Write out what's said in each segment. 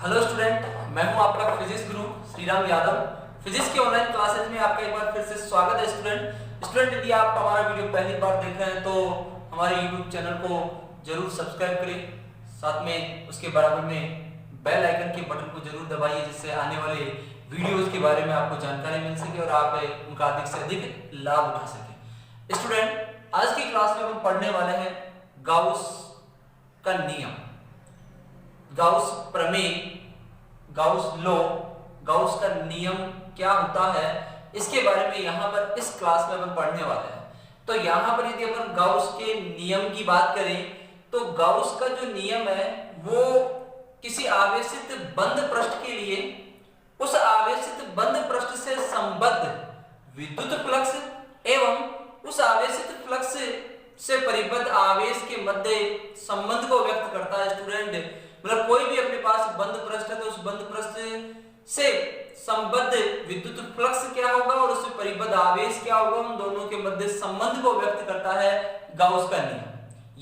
Hello student, मैं हूं आपका फिजिक्स गुरु श्रीराम यादव। फिजिक्स के ऑनलाइन क्लासेज में आपका एक बार फिर से स्वागत है स्टूडेंट यदि आप हमारा वीडियो पहली बार देख रहे हैं तो हमारे यूट्यूब चैनल को जरूर सब्सक्राइब करें, साथ में उसके बराबर में बेल आइकन के बटन को जरूर दबाइए, जिससे आने वाले वीडियोज के बारे में आपको जानकारी मिल सके और आप उनका अधिक से अधिक लाभ उठा सके। स्टूडेंट, आज की क्लास में हम पढ़ने वाले हैं गाउस का नियम, गाउस प्रमेय, गाउस लॉ, गाउस का नियम क्या होता है, इसके बारे में यहाँ पर इस क्लास में हम पढ़ने वाले हैं। तो यहाँ पर यदि अपन गाउस के नियम की बात करें तो गाउस का जो नियम है वो किसी आवेशित बंद पृष्ठ के लिए उस आवेशित बंद पृष्ठ से संबद्ध विद्युत फ्लक्स एवं उस आवेशित फ्लक्स से परिबद्ध आवेश के मध्य संबंध को व्यक्त करता है। स्टूडेंट, मतलब कोई भी अपने पास बंद पृष्ठ है तो उस बंद पृष्ठ से संबद्ध विद्युत फ्लक्स क्या होगा और उससे परिबद्ध आवेश क्या होगा, उन दोनों के मध्य संबंध को व्यक्त करता है गाउस का नियम।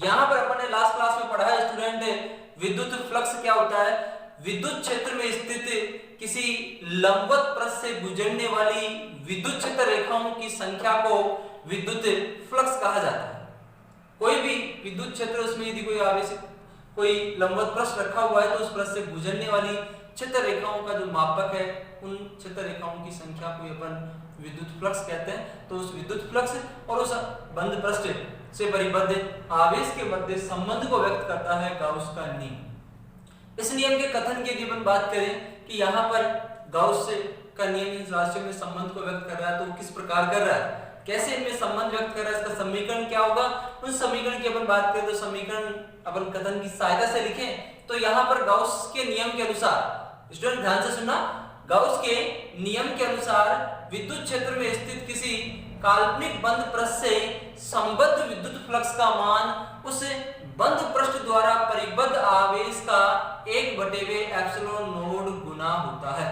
यहाँ पर अपन ने लास्ट क्लास में पढ़ा है स्टूडेंट, विद्युत फ्लक्स क्या होता है। विद्युत क्षेत्र में स्थित किसी लंबवत पृष्ठ से गुजरने वाली विद्युत क्षेत्र रेखाओं की संख्या को विद्युत फ्लक्स कहा जाता है। कोई भी विद्युत क्षेत्र, उसमें यदि कोई आवेशित कोई लंबवत पृष्ठ रखा हुआ है तो उस पृष्ठ से गुजरने वाली क्षेत्र रेखाओं का जो मापक है, उन क्षेत्र रेखाओं की संख्या को अपन विद्युत फ्लक्स कहते हैं। तो उस विद्युत फ्लक्स और उस बंद पृष्ठ से परिबद्ध आवेश के मध्य संबंध को व्यक्त करता है गाउस का नियम। इस नियम के कथन की यदि अपन बात करें कि यहाँ पर गाउस का नियम इन राशियों में संबंध को व्यक्त कर रहा है, तो किस प्रकार कर रहा है, कैसे इनमें संबंध व्यक्त कर रहा है, इसका समीकरण क्या होगा, उस समीकरण की अपन बात करें तो समीकरण अपन कथन की सहायता से लिखें। तो यहाँ पर गाउस के नियम के अनुसार, स्टूडेंट ध्यान से सुनना, गाउस के नियम के अनुसार विद्युत क्षेत्र में स्थित किसी काल्पनिक बंद पृष्ठ से संबद्ध विद्युत फ्लक्स का मान उस बंद पृष्ठ द्वारा परिबद्ध आवेश का 1/ε0 गुना होता है।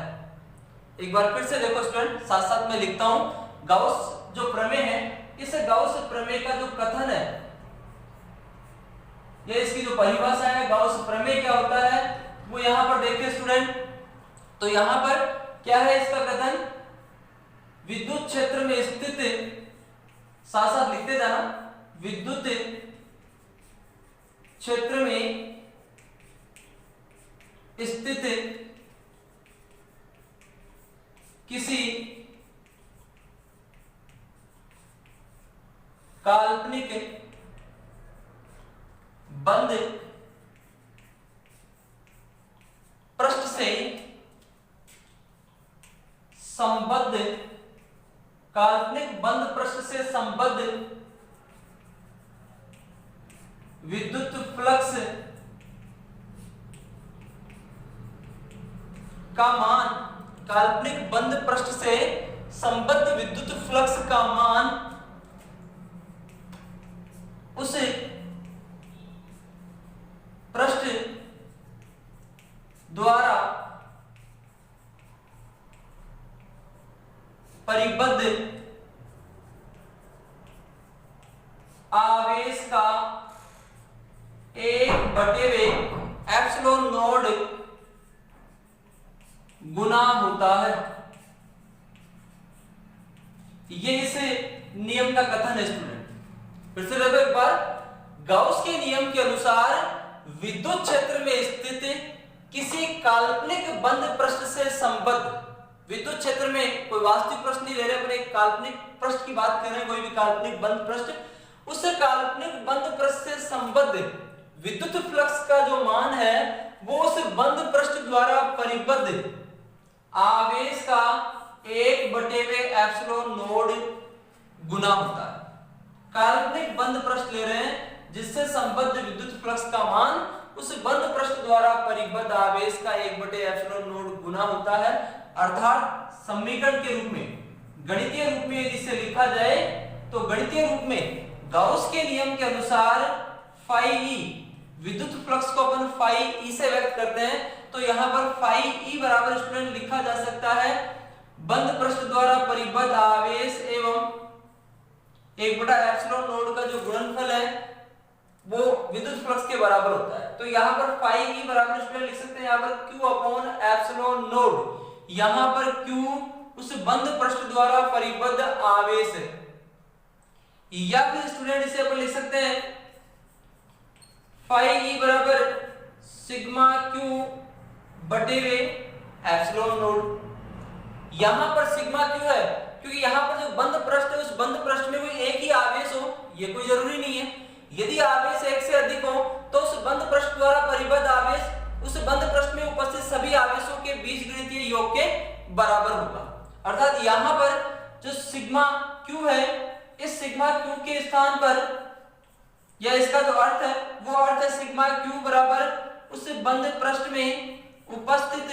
एक बार फिर से देखो स्टूडेंट, साथ साथ में लिखता हूं। गाउस जो प्रमेय है, इस गाउस प्रमेय का जो कथन है, ये इसकी जो परिभाषा है, गाउस प्रमेय क्या होता है वो यहां पर देखिए स्टूडेंट। तो यहां पर क्या है इसका कथन, विद्युत क्षेत्र में स्थित, साथ साथ लिखते जाना, विद्युत क्षेत्र में स्थित किसी काल्पनिक बंद पृष्ठ से संबद्ध, काल्पनिक बंद पृष्ठ से संबद्ध विद्युत फ्लक्स का मान, काल्पनिक बंद पृष्ठ से संबद्ध विद्युत फ्लक्स का मान उस पृष्ठ द्वारा परिबद्ध आवेश का 1/ε0 गुना होता है। ये इस नियम का कथन है स्टूडेंट। फिर से देखो एक बार, गाउस के नियम के अनुसार विद्युत क्षेत्र में स्थित किसी काल्पनिक बंद पृष्ठ से संबद्ध, विद्युत क्षेत्र में कोई वास्तविक पृष्ठ नहीं ले रहे, अपने एक काल्पनिक पृष्ठ की बात कर रहे हैं, कोई भी काल्पनिक बंद पृष्ठ, उस काल्पनिक बंद पृष्ठ से संबद्ध विद्युत फ्लक्स का जो मान है वो उस बंद पृष्ठ द्वारा परिबद्ध आवेश का 1/ε0 गुना होता है। काल्पनिक बंद पृष्ठ ले रहे हैं जिससे संबद्ध विद्युत फ्लक्स का मान उस बंद पृष्ठ द्वारा परिबद्ध आवेश का 1/ε0 गुना होता है। अर्थात समीकरण के रूप में, गणितीय रूप में यदि इसे लिखा जाए तो गणितीय रूप में गाउस के नियम के अनुसार phi e, विद्युत फ्लक्स को अपन phi e से व्यक्त करते हैं। तो यहाँ पर phi e बराबर स्टूडेंट लिखा जा सकता है बंद पृष्ठ द्वारा परिबद्ध आवेश एवं 1/ε0 का जो गुणनफल है वो विद्युत फ्लक्स के बराबर होता है। तो यहाँ पर फाई ई बराबर स्टूडेंट लिख सकते हैं यहाँ पर क्यू अपॉन एप्सिलॉन नोड। यहाँ पर क्यू उस बंद पृष्ठ द्वारा परिबद्ध आवेश है, या फिर स्टूडेंट इसे अपन लिख सकते हैं फाई ई बराबर सिग्मा क्यू बटे वे एप्सिलॉन नोड। यहां पर सिग्मा क्यू है क्योंकि यहां पर जो बंद पृष्ठ है उस बंद पृष्ठ में कोई एक ही आवेश हो, ये कोई जरूरी नहीं है। यदि आवेश एक से अधिक हो तो उस बंद पृष्ठ द्वारा परिबद्ध आवेश उस बंद पृष्ठ में उपस्थित सभी आवेशों के बीजगणितीय योग के बराबर होगा। अर्थात यहां पर जो सिग्मा क्यू है, इस सिग्मा क्यू के स्थान पर या इसका जो अर्थ है वो अर्थ है सिग्मा क्यू बराबर उस बंद पृष्ठ में उपस्थित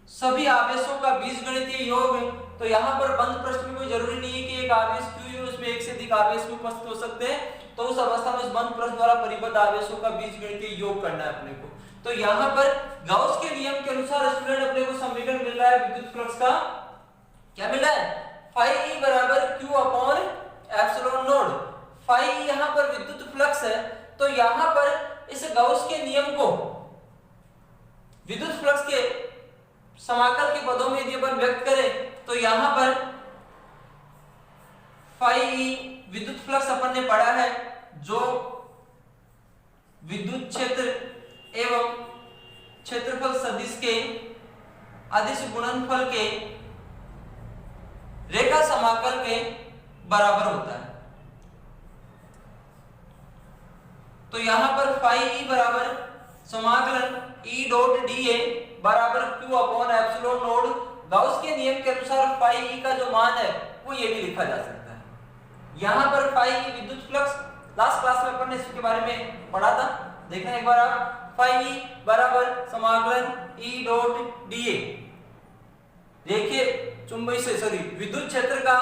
सभी आवेशों का बीजगणितीय योग। तो यहाँ पर बंद पृष्ठ में कोई जरूरी नहीं है कि एक आवेश क्यू है उसमें एक से अधिक आवेश भी उपस्थित हो सकते हैं। तो उस अवस्था में उस बंद पृष्ठ द्वारा परिबद्ध आवेशों का बीजगणितीय योग करना है अपने को। तो यहाँ पर गाउस के नियम के अनुसार स्टूडेंट अपने को समीकरण मिल रहा है विद्युत फ्लक्स का, क्या मिल रहा है फाई ई बराबर Q upon epsilon naught. Phi E यहाँ पर विद्युत फ्लक्स है, तो यहाँ पर इस गाउस के नियम को विद्युत फ्लक्स के समाकल के पदों में यदि अपन व्यक्त करें तो यहां पर फाई ई विद्युत फ्लक्स अपन ने पढ़ा है जो विद्युत क्षेत्र एवं क्षेत्रफल सदिश के अदिश गुणनफल के रेखा समाकल के बराबर होता है। तो यहां पर फाई ई बराबर समाकलन E डॉट dA बराबर Q upon epsilon node. Gauss के नियम के अनुसार फाई E का जो मान है वो ये भी लिखा जा सकता है। यहाँ पर फाई E विद्युत फ्लक्स लास्ट क्लास में अपन ने इसके बारे में पढ़ा था, देखना एक बार आप। फाई E बराबर समाकलन E डॉट dA देखिए चुंबकीय से सॉरी विद्युत क्षेत्र का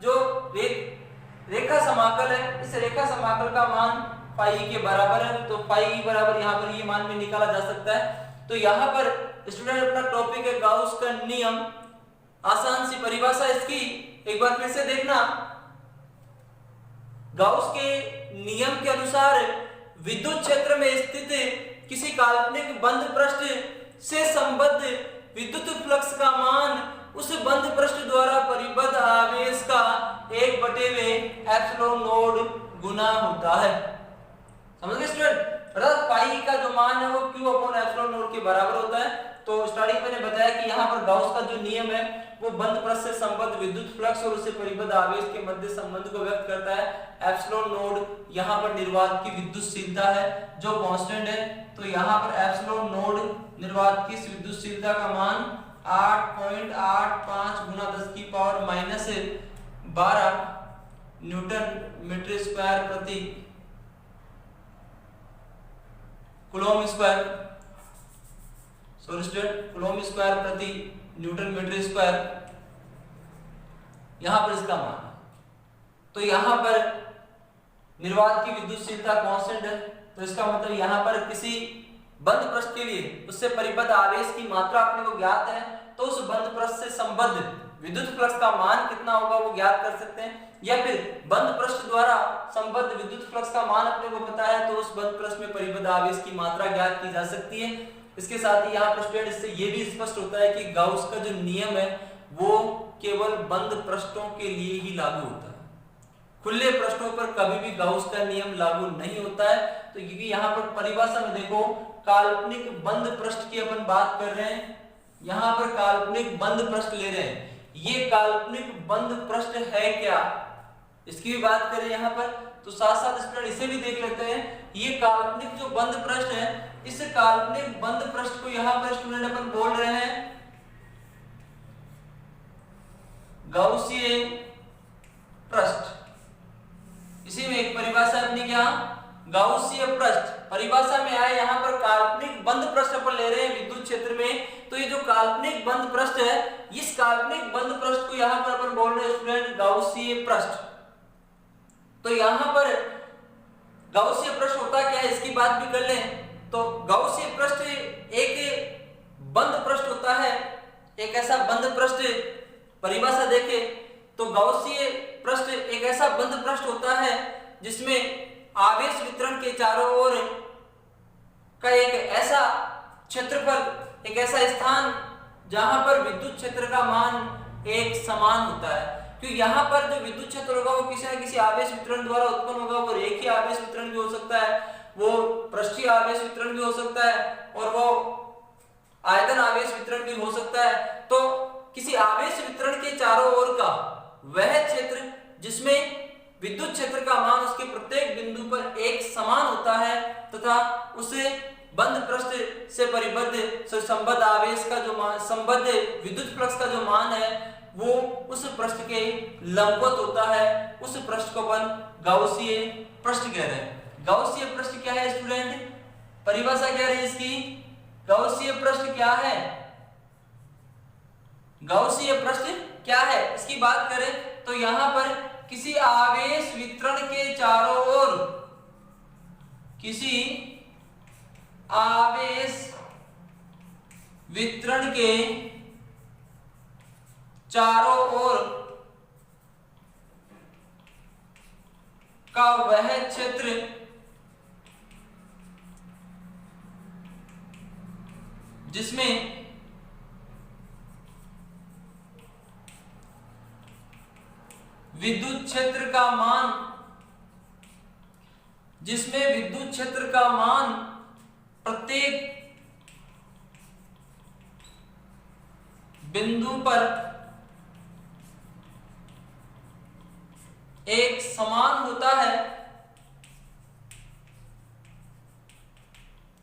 जो रेखा समाकल है, इस रेखा समाकल का मान फाई के बराबर है। तो फाई बराबर यहाँ पर ये मान में निकाला जा सकता है। तो यहाँ पर स्टूडेंट अपना टॉपिक है गाउस का नियम, आसान सी परिभाषा इसकी एक बार फिर से देखना। गाउस के नियम के अनुसार विद्युत क्षेत्र में स्थित किसी काल्पनिक बंद पृष्ठ से संबद्ध विद्युत फ्लक्स का मान उस बंद पृष्ठ द्वारा परिबद्ध आवेश का 1/वे एप्सिलॉन नोड गुना होता है। समझ गए स्टूडेंट? अर्थात पाई का जो मान है वो Q अपॉन एप्सिलॉन नोड के बराबर होता है। तो स्टार्टिंग में मैंने बताया कि यहाँ पर गाउस का जो नियम है वो बंद पृष्ठ से संबद्ध विद्युत फ्लक्स और उससे परिबद्ध आवेश के मध्य संबंध को व्यक्त करता है। एप्सिलॉन नोड यहाँ पर निर्वात की विद्युतशीलता है जो कांस्टेंट है। तो यहाँ पर एप्सिलॉन नोड निर्वात की विद्युतशीलता का मान 8.85 गुना 10 की power minus 12 newton metre square प्रति coulomb square, sorry student coulomb square प्रति न्यूटन मीटर स्क्वायर यहां पर इसका मान है। तो यहां पर निर्वात की विद्युतशीलता कांस्टेंट है, तो इसका मतलब यहां पर किसी बंद पृष्ठ के लिए उससे परिबद्ध आवेश की मात्रा अपने को ज्ञात है, तो उस बंद पृष्ठ से संबद्ध विद्युत फ्लक्स का मान कितना होगा वो ज्ञात कर सकते हैं। या फिर बंद पृष्ठ द्वारा संबद्ध विद्युत फ्लक्स का मान अपने को पता है तो उस बंद पृष्ठ में परिबद्ध आवेश की मात्रा ज्ञात की जा सकती है। इसके साथ ही यहाँ पर स्टूडेंट इससे ये भी स्पष्ट होता है कि गाउस का जो नियम है वो केवल बंद पृष्ठों के लिए ही लागू होता है, खुले पृष्ठों पर कभी भी गाउस का नियम लागू नहीं होता है। तो क्योंकि यहाँ पर परिभाषा में देखो काल्पनिक बंद पृष्ठ की अपन बात कर रहे हैं, यहाँ पर काल्पनिक बंद पृष्ठ ले रहे हैं। ये काल्पनिक बंद पृष्ठ है क्या, इसकी भी बात करें यहाँ पर, तो साथ साथ स्टूडेंट इसे भी देख लेते हैं। ये काल्पनिक जो बंद पृष्ठ है, इस काल्पनिक बंद पृष्ठ को यहाँ पर स्टूडेंट अपन बोल रहे हैं गाउसीय पृष्ठ। इसी में एक परिभाषा अपनी क्या, गाउसीय पृष्ठ परिभाषा में आए। यहाँ पर काल्पनिक बंद पृष्ठ अपन ले रहे हैं विद्युत क्षेत्र में, तो ये जो काल्पनिक बंद पृष्ठ है, इस काल्पनिक बंद पृष्ठ को यहाँ पर अपन बोल रहे हैं स्टूडेंट गाउसीय पृष्ठ। तो यहाँ पर गाउसीय पृष्ठ होता क्या है इसकी बात भी कर लें। तो गाउसीय पृष्ठ एक बंद पृष्ठ होता है, एक ऐसा बंद पृष्ठ, परिभाषा देखें तो गाउसीय पृष्ठ एक ऐसा बंद पृष्ठ होता है जिसमें आवेश वितरण के चारों ओर का एक ऐसा क्षेत्रफल, एक ऐसा स्थान जहां पर विद्युत क्षेत्र का मान एक समान होता है। क्योंकि यहाँ पर जो विद्युत क्षेत्र होगा वो किसी न किसी आवेश वितरण द्वारा उत्पन्न होगा। वो रेखीय आवेश वितरण भी हो सकता है, वो पृष्ठीय आवेश वितरण भी हो सकता है, और वो आयतन आवेश वितरण भी हो सकता है। तो किसी आवेश वितरण के चारों ओर का वह क्षेत्र जिसमें विद्युत क्षेत्र का मान उसके प्रत्येक बिंदु पर एक समान होता है तथा उसे बंद पृष्ठ से परिबद्ध संबद्ध आवेश का जो मान, संबद्ध विद्युत फ्लक्स का जो मान है वो उस पृष्ठ के लंबवत होता है। उस पृष्ठ को अपन गाउसीय पृष्ठ कह रहे हैं। गाउसीय पृष्ठ क्या है स्टूडेंट? परिभाषा क्या है इसकी? गाउसीय पृष्ठ क्या है? गाउसीय पृष्ठ क्या है इसकी बात करें तो यहां पर किसी आवेश वितरण के चारों ओर, किसी आवेश वितरण के चारों ओर का वह क्षेत्र जिसमें विद्युत क्षेत्र का मान, जिसमें विद्युत क्षेत्र का मान प्रत्येक बिंदु पर एक समान होता है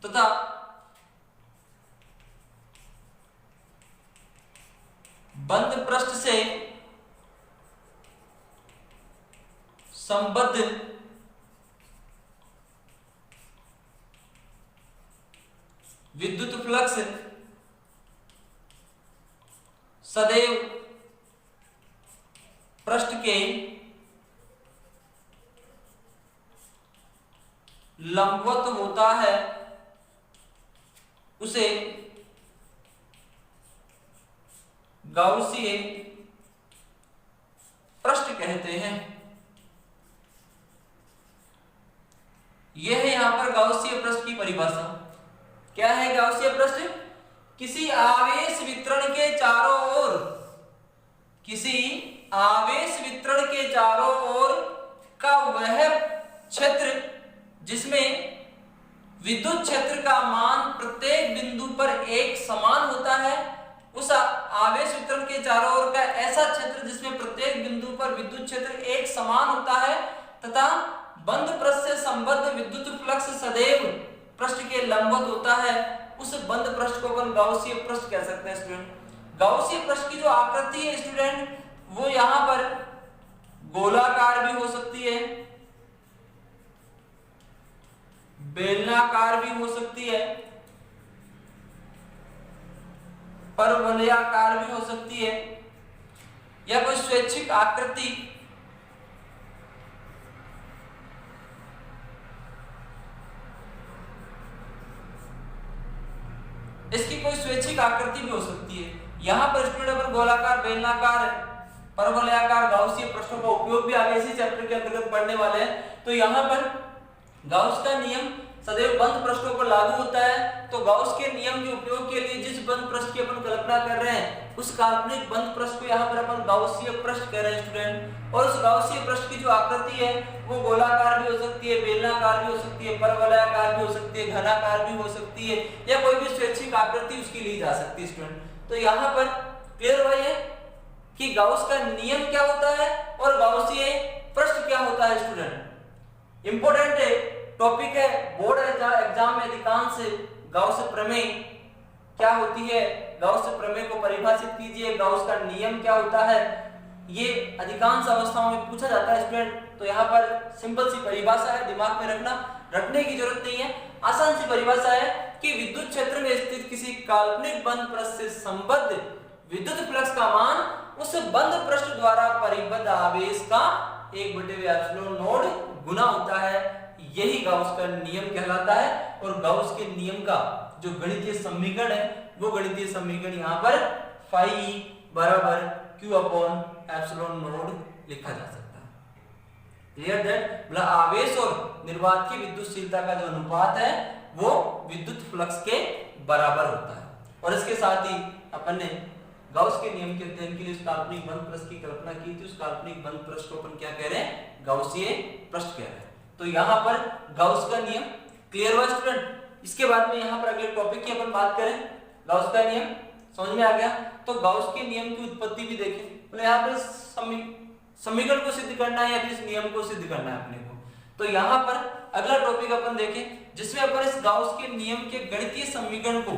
तथा बंद पृष्ठ से संबद्ध विद्युत फ्लक्स सदैव पृष्ठ के लंबवत होता है, उसे गाउसीय पृष्ठ कहते हैं। यह है यहां पर गाउसीय पृष्ठ की परिभाषा। क्या है गाउसीय पृष्ठ? किसी आवेश वितरण के चारों ओर, किसी आवेश वितरण के चारों ओर का वह क्षेत्र जिसमें विद्युत क्षेत्र का मान प्रत्येक बिंदु पर एक समान होता है, उस आवेश वितरण के चारों ओर का ऐसा क्षेत्र जिसमें प्रत्येक बिंदु पर विद्युत क्षेत्र एक समान होता है तथा बंद पृष्ठ से संबद्ध विद्युत फ्लक्स सदैव पृष्ठ के लंबवत होता है, उस बंद पृष्ठ को अपन गाउसीय पृष्ठ कह सकते हैं स्टूडेंट। गाउसीय पृष्ठ की जो आकृति है स्टूडेंट वो यहां पर गोलाकार भी हो सकती है, बेलनाकार भी हो सकती है, परवलयाकार भी हो सकती है, या कोई स्वैच्छिक आकृति इसकी कोई स्वैच्छिक आकृति भी हो सकती है। यहां पर स्टूडेंट अपन गोलाकार, बेलनाकार, परवलयाकार गाउसीय पृष्ठों का उपयोग भी आगे इसी चैप्टर के अंतर्गत पढ़ने वाले हैं। तो यहां पर गाउस का नियम सदैव बंद पृष्ठों पर लागू होता है। तो गाउस के नियम के उपयोग के लिए जिस बंद पृष्ठ की अपन कल्पना कर रहे हैं उस काल्पनिक बंद पृष्ठ को यहाँ पर अपन गाउसीय पृष्ठ कह रहे हैं स्टूडेंट। और उस गाउसीय पृष्ठ की जो आकृति है वो गोलाकार भी हो सकती है, बेलनाकार भी हो सकती है, परवलयाकार भी हो सकती है, घनाकार भी हो सकती है, या कोई भी स्वैच्छिक आकृति उसकी ली जा सकती है स्टूडेंट। तो यहाँ पर क्लियर हुआ है कि गाउस का नियम क्या होता है और गाउसीय पृष्ठ क्या होता है स्टूडेंट। इंपॉर्टेंट टॉपिक है, बोर्ड एग्जाम में अधिकांश गाउस प्रमेय क्या होती है, गाउस प्रमेय को परिभाषित कीजिए, गाउस का नियम क्या होता है, ये अधिकांश अवस्थाओं में पूछा जाता है स्टूडेंट। तो यहाँ पर सिंपल सी परिभाषा है, दिमाग में रखने की जरूरत नहीं है, आसान सी परिभाषा है कि विद्युत क्षेत्र में स्थित किसी काल्पनिक बंद पृष्ठ से संबद्ध विद्युत फ्लक्स का मान उस बंद पृष्ठ द्वारा परिबद्ध आवेश का 1/ε नोड गुना होता है। यही गाउस का नियम कहलाता है। और गाउस के नियम का जो गणितीय समीकरण है वो गणितीय समीकरण यहाँ पर phi बराबर q/ε नोड लिखा जा सकता है। क्लियर दैट, मतलब आवेश और निर्वात की विद्युतशीलता का जो अनुपात है वो विद्युत फ्लक्स के बराबर होता है। और इसके साथ ही अपन ने गाउस के नियम के अध्ययन के लिए उस काल्पनिक बंद पृष्ठ की कल्पना की थी। उस काल्पनिक बंद पृष्ठ को अपन क्या कह रहे हैं, गाउसीय पृष्ठ कह रहे हैं। तो यहाँ पर गाउस का नियम क्लियर हुआ स्टूडेंट। इसके बाद में यहाँ पर अगले टॉपिक की अपन बात करें, गाउस का नियम समझ में आ गया। तो गाउस के नियम की उत्पत्ति भी देखें, मतलब यहाँ पर समीकरण को सिद्ध करना है या फिर इस नियम को सिद्ध करना है अपने को। तो यहाँ पर अगला टॉपिक अपन देखें जिसमें अपन इस गाउस के नियम के गणितीय समीकरण को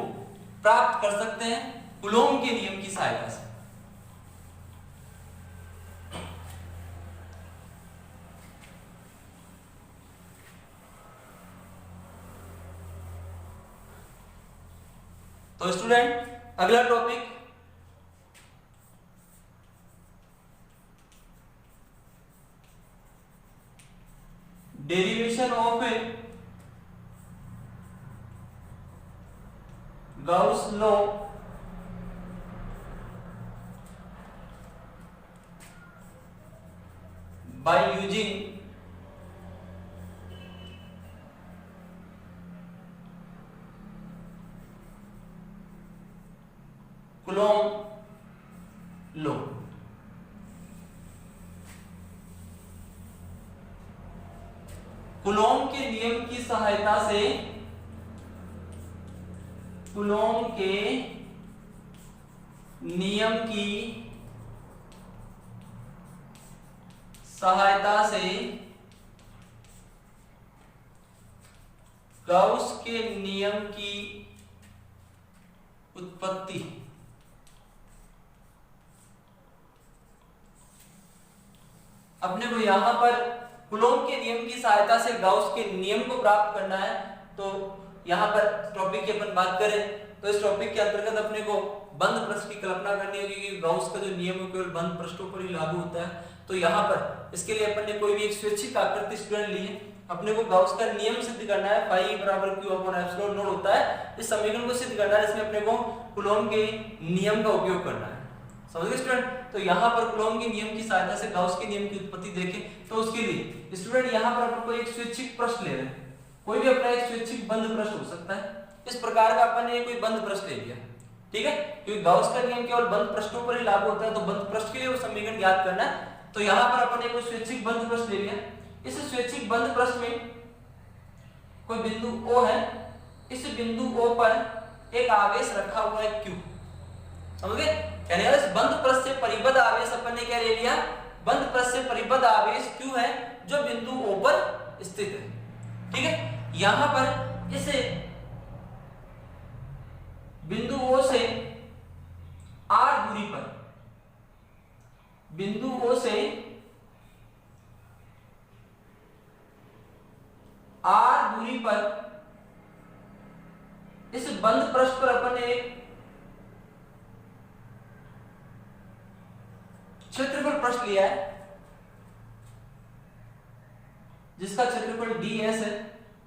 प्राप्त कर सकते हैं कूलॉम के नियम की सहायता से। तो स्टूडेंट अगला topic derivation of A Gauss law by using Coulomb law। Coulomb के नियम की सहायता से, कूलॉम के नियम की सहायता से गाउस के नियम की उत्पत्ति अपने को यहां पर कूलॉम के नियम की सहायता से गाउस के नियम को प्राप्त करना है। तो यहां पर टॉपिक की अपन बात करें तो इस टॉपिक के अंतर्गत अपने को बंद पृष्ठ की कल्पना करनी होगी कि गाउस का जो नियम है केवल बंद पृष्ठों पर ही लागू होता है। तो यहाँ पर इसके लिए अपन ने कोई भी एक स्वैच्छिक आकृति स्टूडेंट ली है, अपने को गाउस का नियम सिद्ध करना है, फाई बराबर क्यू अपॉन एप्सिलॉन नॉट होता है। इस समीकरण को सिद्ध करना है जिसमें अपने को कूलॉम के नियम का उपयोग करना है। समझ गए स्टूडेंट। तो यहाँ पर कूलॉम के नियम की सहायता से गाउस के नियम की उत्पत्ति देखें। तो उसके लिए स्टूडेंट यहाँ पर अपन को एक स्वैच्छिक पृष्ठ ले रहे हैं, कोई भी अपना एक स्वैच्छिक बंद पृष्ठ हो सकता है। इस प्रकार का अपन ने कोई बंद पृष्ठ ले लिया, ठीक है, क्योंकि गाउस का नियम केवल बंद पृष्ठों पर ही लागू होता है। तो बंद पृष्ठ के लिए वो समीकरण ज्ञात करना है। तो यहाँ पर अपन ने कोई स्वैच्छिक बंद पृष्ठ ले लिया। इस स्वैच्छिक बंद पृष्ठ में कोई बिंदु O है, इस बिंदु O पर एक आवेश रखा हुआ है Q। समझ गए, यानी इस बंद पृष्ठ से परिबद्ध आवेश अपन ने क्या ले लिया, बंद पृष्ठ से परिबद्ध आवेश Q है जो बिंदु O पर स्थित है। ठीक है, यहां पर इसे बिंदु O से r दूरी पर, बिंदु O से r दूरी पर इस बंद पृष्ठ पर अपन ने एक क्षेत्रफल पृष्ठ लिया है जिसका क्षेत्रफल ds है।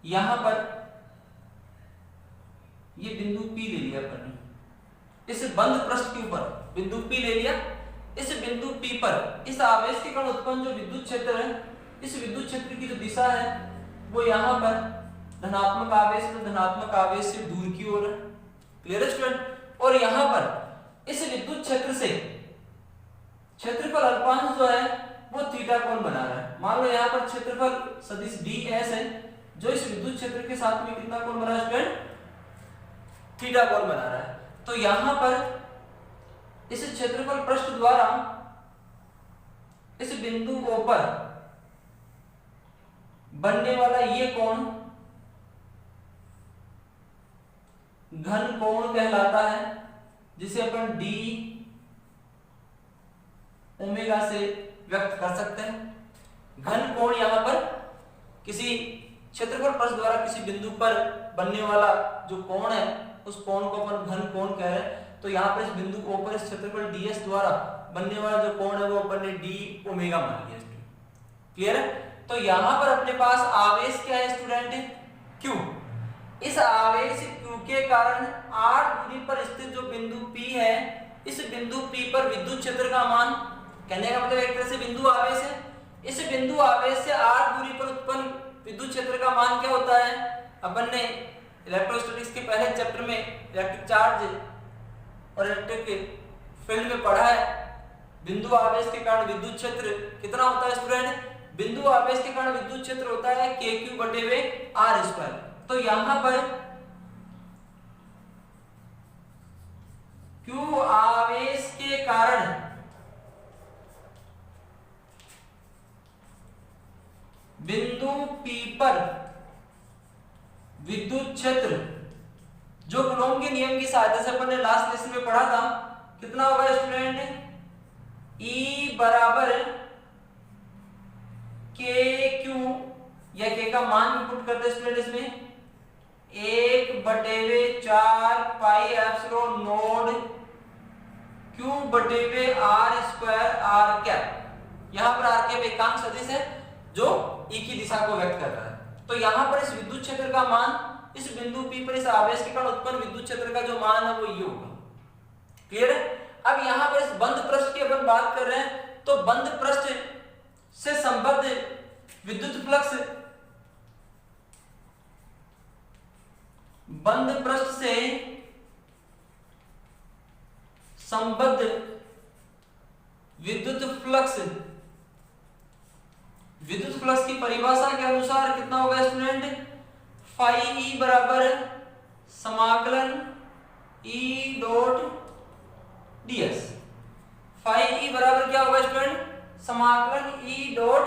यहां पर ये बिंदु P ले लिया अपन ने, इस बंद पृष्ठ के ऊपर बिंदु P ले लिया। इस बिंदु P पर इस आवेश के कारण उत्पन्न जो विद्युत क्षेत्र है, इस विद्युत क्षेत्र की जो दिशा है वो यहाँ पर धनात्मक आवेश तो धनात्मक आवेश से दूर की ओर है। क्लियर है स्टूडेंट। और यहाँ पर इस विद्युत क्षेत्र से क्षेत्रफल अल्पांश जो है वो थीटा कोण बना रहा है। मान लो यहाँ पर क्षेत्रफल सदिश ds है जो इस विद्युत क्षेत्र के साथ में कितना कोण बना रहा है स्टूडेंट, थीटा कोण बना रहा है। तो यहाँ पर इस क्षेत्रफल पृष्ठ द्वारा इस बिंदु O पर बनने वाला ये कोण घन कोण कहलाता है, जिसे अपन d ओमेगा से व्यक्त कर सकते हैं। घन कोण यहाँ पर किसी क्षेत्रफल पृष्ठ द्वारा किसी बिंदु पर बनने वाला जो कोण है उस कोण को अपन घन कोण कह रहे हैं। तो यहाँ पर इस बिंदु O पर इस क्षेत्रफल ds द्वारा बनने वाला जो कोण है वो अपन ने d ओमेगा मान लिया। क्लियर है। तो यहाँ पर अपने पास आवेश क्या है स्टूडेंट, Q। इस आवेश Q के कारण r दूरी पर स्थित जो बिंदु P है, इस बिंदु P पर विद्युत क्षेत्र का मान, कहने का मतलब एक तरह से बिंदु आवेश है, इस बिंदु आवेश से r दूरी पर उत्पन्न विद्युत क्षेत्र का मान क्या होता है? अपन ने इलेक्ट्रोस्टैटिक्स के पहले चैप्टर में इलेक्ट्रिक चार्ज और इलेक्ट्रिक फील्ड में पढ़ा है। बिंदु आवेश के कारण विद्युत क्षेत्र कितना होता है स्टूडेंट? बिंदु आवेश के कारण विद्युत क्षेत्र होता है kq/r²। तो यहां पर q आवेश के कारण बिंदु P पर विद्युत क्षेत्र जो कूलॉम के नियम की सहायता से अपन ने लास्ट लेसन में पढ़ा था, कितना होगा स्टूडेंट? E बराबर KQ, या K का मान पुट करते हैं स्टूडेंट इसमें 1/4 pi epsilon not Q/r² r cap. यहां पर r कैप एकांक सदिश है जो E की दिशा को व्यक्त कर रहा है। तो यहां पर इस विद्युत क्षेत्र का मान, इस बिंदु P पर इस आवेश के कारण उत्पन्न विद्युत क्षेत्र का जो मान है वो ये होगा। क्लियर है? अब यहां पर इस बंद पृष्ठ की अपन बात कर रहे हैं, तो बंद पृष्ठ से संबद्ध विद्युत फ्लक्स, बंद पृष्ठ से संबद्ध विद्युत फ्लक्स, विद्युत फ्लक्स की परिभाषा के अनुसार कितना होगा स्टूडेंट? फाई ई बराबर समाकलन E dot ds। Phi E बराबर क्या होगा स्टूडेंट? समाकलन E डॉट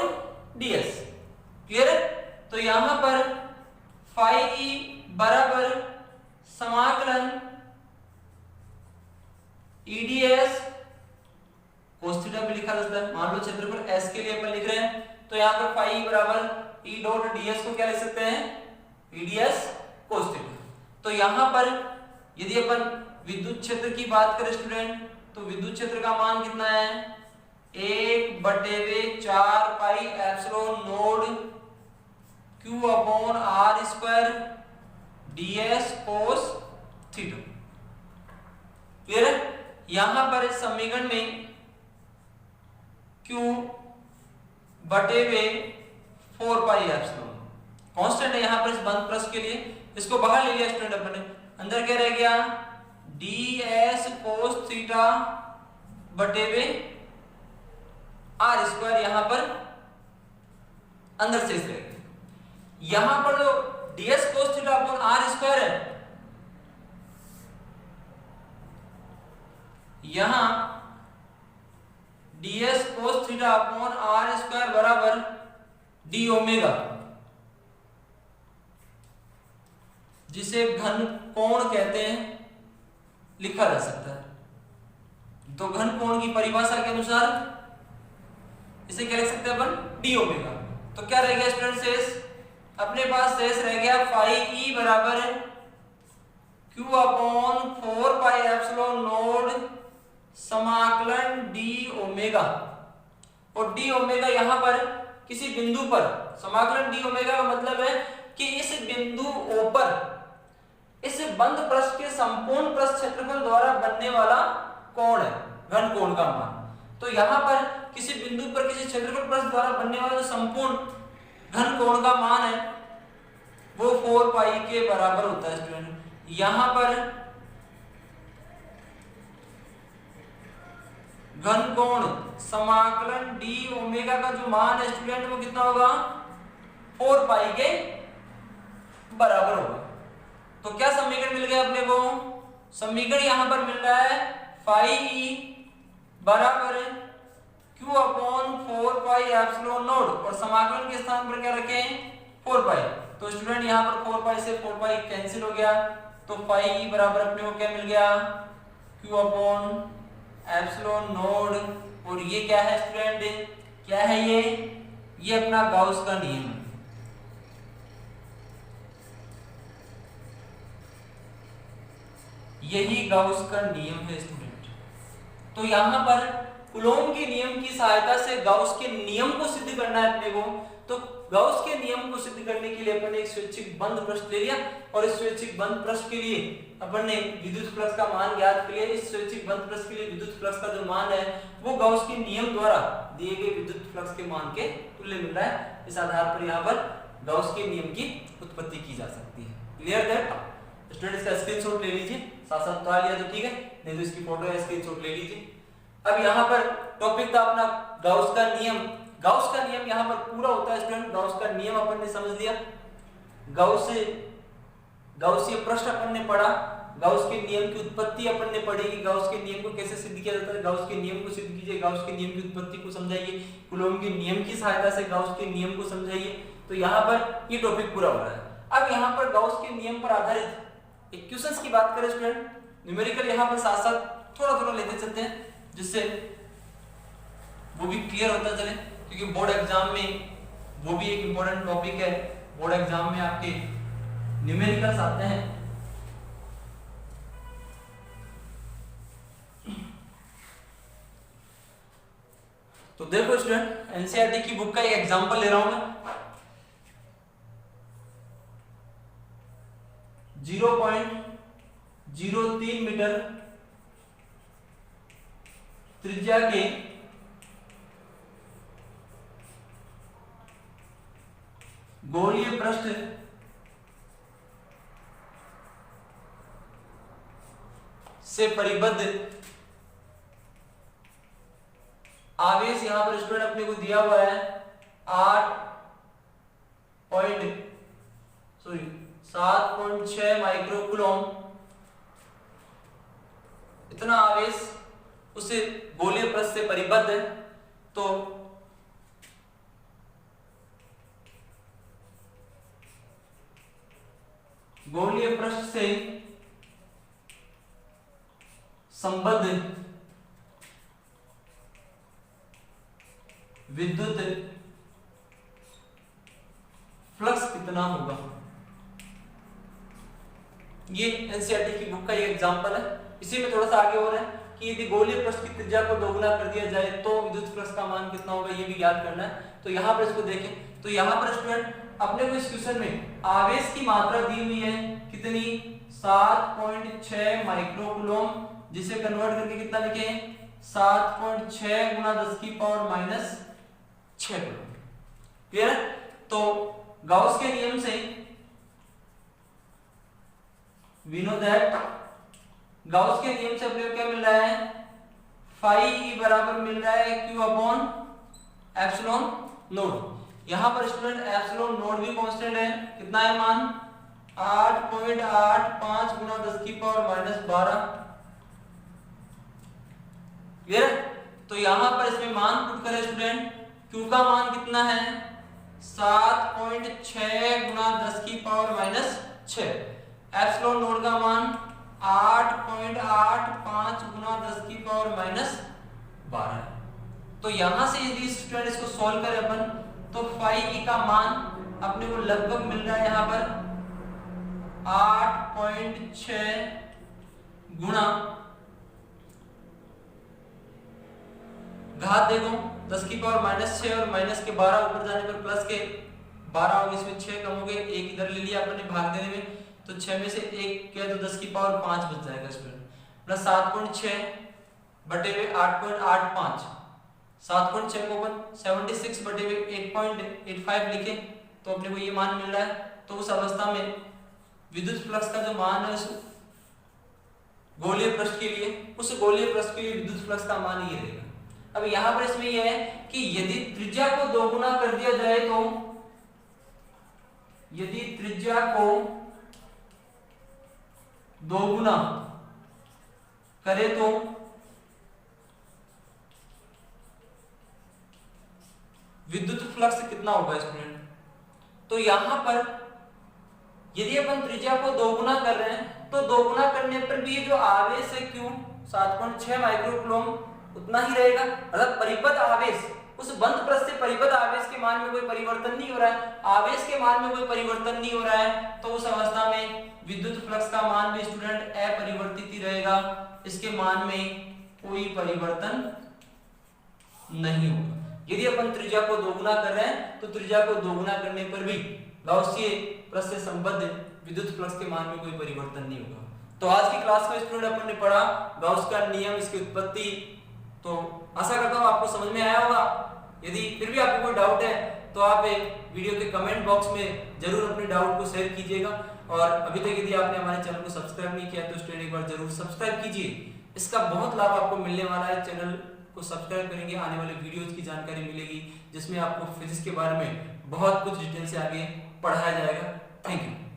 ds। क्लियर है? तो यहां पर फाई ई बराबर समाकलन EDS cos थीटा भी लिखा जाता है। मान लो क्षेत्रफल S के लिए अपन लिख रहे हैं, तो यहां पर फाई ई बराबर E डॉट ds को क्या लिख सकते हैं? EDS cos theta. तो यहां पर यदि अपन विद्युत क्षेत्र की बात करें स्टूडेंट, तो विद्युत क्षेत्र का मान कितना है? 1/4 pi epsilon not Q/r² ds cos theta. Clear है? यहां पर इस समीकरण में Q/4 पाई एप्सिलॉन कांस्टेंट है यहां पर इस बंद पृष्ठ के लिए, इसको बाहर ले लिया स्टूडेंट अपन ने। अंदर क्या रह गया? ds cos थीटा r², यहां पर अंदर शेष रह गया। यहां पर जो ds cos थीटा r² है, यहां ds cos थीटा r² बराबर d ओमेगा, जिसे घन कोण कहते हैं, लिखा जा सकता है। तो घन कोण की परिभाषा के अनुसार इसे क्या लिख सकते हैं अपन? d omega. तो क्या रह गया स्टूडेंट शेष? अपने पास शेष रह गया फाई ई बराबर Q/4 पाई एप्सिलॉन नॉट समाकलन d ओमेगा। और d ओमेगा यहां पर किसी बिंदु पर, समाकलन d ओमेगा का मतलब है कि इस बिंदु O पर इस बंद पृष्ठ के संपूर्ण पृष्ठ क्षेत्रफल द्वारा बनने वाला कोण है, घन कोण का मान। तो यहां पर किसी बिंदु पर किसी क्षेत्रफल पृष्ठ द्वारा बनने वाला जो संपूर्ण घन कोण का मान है वो 4 पाई के बराबर होता है स्टूडेंट। यहां पर घन कोण समाकलन d ओमेगा का जो मान है स्टूडेंट वो कितना होगा? 4 पाई के बराबर होगा। तो क्या समीकरण मिल गया अपने को? समीकरण यहां पर मिल रहा है फाई ई बराबर Q/4 पाई एप्सिलॉन नॉट, और समाकलन के स्थान पर क्या रखें? 4 पाई। तो स्टूडेंट यहां पर 4 पाई से 4 पाई कैंसिल हो गया, तो फाई ई बराबर अपने को क्या मिल गया? Q/एप्सिलॉन नॉट। और ये क्या है स्टूडेंट? क्या है ये अपना गाउस का नियम है। यही गाउस का नियम है स्टूडेंट। तो यहां पर कूलॉम के नियम की सहायता से गाउस के नियम को सिद्ध करना है अपने को। तो गाउस के नियम को सिद्ध करने के लिए अपन ने एक स्वैच्छिक बंद पृष्ठ ले लिया और इस स्वैच्छिक बंद पृष्ठ के लिए अपन ने विद्युत फ्लक्स का मान ज्ञात कर लिया। इस स्वैच्छिक बंद पृष्ठ के लिए विद्युत फ्लक्स का जो मान है वो गाउस के नियम द्वारा दिए गए विद्युत फ्लक्स के मान के तुल्य मिल रहा है। इस आधार पर यहाँ पर गाउस के नियम की उत्पत्ति की जा सकती है। Clear that? स्टूडेंट इसका स्क्रीनशॉट ले लीजिए, साथ साथ उतार लिया तो ठीक है, नहीं तो इसकी फोटो या स्क्रीनशॉट ले लीजिए। अब यहाँ पर टॉपिक था अपना गाउस का नियम। गाउस का नियम यहाँ पर पूरा होता है स्टूडेंट। गाउस का नियम अपन ने समझ लिया, गाउसीय पृष्ठ अपन ने पढ़ा, गाउस के नियम की उत्पत्ति अपन ने पढ़ी कि गाउस के नियम को कैसे सिद्ध किया जाता है। गाउस के नियम को सिद्ध कीजिए, गाउस के नियम की उत्पत्ति को समझाइए, कूलॉम के नियम की सहायता से गाउस के नियम को समझाइए। तो यहाँ पर ये टॉपिक पूरा हो रहा है। अब यहाँ पर गाउस के नियम पर आधारित एक क्वेश्चंस की बात करें स्टूडेंट, न्यूमेरिकल यहाँ पर साथ साथ थोड़ा थोड़ा लेते चलते हैं जिससे वो भी क्लियर होता चले, क्योंकि बोर्ड एग्जाम में वो भी एक इंपॉर्टेंट टॉपिक है। बोर्ड एग्जाम में आपके न्यूमेरिकल्स आते हैं। तो देखो स्टूडेंट, एनसीईआरटी की बुक का एक एग्जांपल ले रहा हूं मैं। 0.03 मीटर त्रिज्या के गोलीय पृष्ठ से परिबद्ध आवेश यहां पर स्टूडेंट अपने को दिया हुआ है 7.6 माइक्रोकूलम। इतना आवेश उस गोलीय पृष्ठ से परिबद्ध है। तो गोलीय पृष्ठ से संबद्ध विद्युत फ्लक्स कितना होगा। ये एनसीईआरटी की बुक का एक एग्जांपल है। इसी में थोड़ा सा आगे हो रहा है कि यदि गोलीय पृष्ठ की त्रिज्या को दोगुना कर दिया जाए तो विद्युत फ्लक्स का मान कितना होगा, ये भी ज्ञात करना है। तो यहाँ पर इसको देखें, तो यहाँ पर स्टूडेंट अपने को इस क्वेश्चन में आवेश की मात्रा दी हुई है कितनी, 7.6 माइक्रोकूलम, जिसे कन्वर्ट करके कितना लिखे, 7.6 गुना 10 की पावर माइनस 6 कूलम। क्लियर है? तो गाउस के नियम से we know that गाउस के नियम से अपने को क्या मिल रहा है, फाई ई बराबर मिल रहा है Q अपॉन एप्सिलॉन नोड। यहां पर स्टूडेंट एप्सिलॉन नोड भी कांस्टेंट है, कितना है मान, 8.85 गुना 10 की पावर माइनस 12। क्लियर? तो यहां पर इसमें मान पुट करें स्टूडेंट, Q का मान कितना है, 7.6 गुना 10 की पावर माइनस 6। एप्सिलॉन नोड का मान 8.85 गुना 10 की पावर माइनस 12 है। तो यहां से यदि स्टूडेंट इसको सॉल्व करें अपन, तो फाई ई का मान अपने को लगभग मिल रहा है यहां पर 8.6 गुना घात देखो 10 की पावर माइनस 6 और माइनस के 12 ऊपर जाने पर प्लस के 12 हो गए, इसमें 6 कम हो गए, एक इधर ले लिया अपने भाग देने में, तो 6 में से 1 किया तो 10 की पावर 5 बच जाएगा स्टूडेंट, प्लस 7.6 बटे हुए 8.85, 7.6 को अपन 76 बटे हुए 8.85 लिखे तो अपने को ये मान मिल रहा है। तो उस अवस्था में विद्युत फ्लक्स का जो मान है उस गोलीय पृष्ठ के लिए, उस गोलीय पृष्ठ के लिए विद्युत फ्लक्स का मान ये रहेगा। अब यहां पर इसमें यह है कि यदि त्रिज्या को दोगुना कर दिया जाए तो, यदि त्रिज्या को दोगुना करे तो विद्युत फ्लक्स कितना होगा स्टूडेंट। तो यहां पर यदि अपन त्रिज्या को दोगुना कर रहे हैं तो दोगुना करने पर भी ये जो आवेश है Q 7.6 माइक्रोकूलम उतना ही रहेगा, अर्थात परिबद्ध आवेश, उस बंद पृष्ठ से परिबद्ध आवेश के मान में कोई परिवर्तन नहीं हो रहा है, आवेश के मान में कोई परिवर्तन नहीं हो रहा है। तो उस अवस्था में विद्युत फ्लक्स का मान भी स्टूडेंट अपरिवर्तित ही रहेगा, इसके मान में कोई परिवर्तन नहीं होगा। यदि अपन त्रिज्या को दोगुना कर रहे हैं तो त्रिज्या को दोगुना करने पर भी गाउसीय प्रश्न से संबद्ध विद्युत फ्लक्स के मान में कोई परिवर्तन नहीं होगा। तो आज की क्लास में स्टूडेंट अपन ने पढ़ा गाउस का नियम, इसकी उत्पत्ति। तो आशा करता हूँ आपको समझ में आया होगा। यदि फिर भी आपको कोई डाउट है तो आप एक वीडियो के कमेंट बॉक्स में जरूर अपने डाउट को शेयर कीजिएगा। और अभी तक यदि आपने हमारे चैनल को सब्सक्राइब नहीं किया तो स्टूडेंट एक बार जरूर सब्सक्राइब कीजिए। इसका बहुत लाभ आपको मिलने वाला है। चैनल को सब्सक्राइब करेंगे, आने वाले वीडियोज की जानकारी मिलेगी जिसमें आपको फिजिक्स के बारे में बहुत कुछ डिटेल से आगे पढ़ाया जाएगा। Thank you.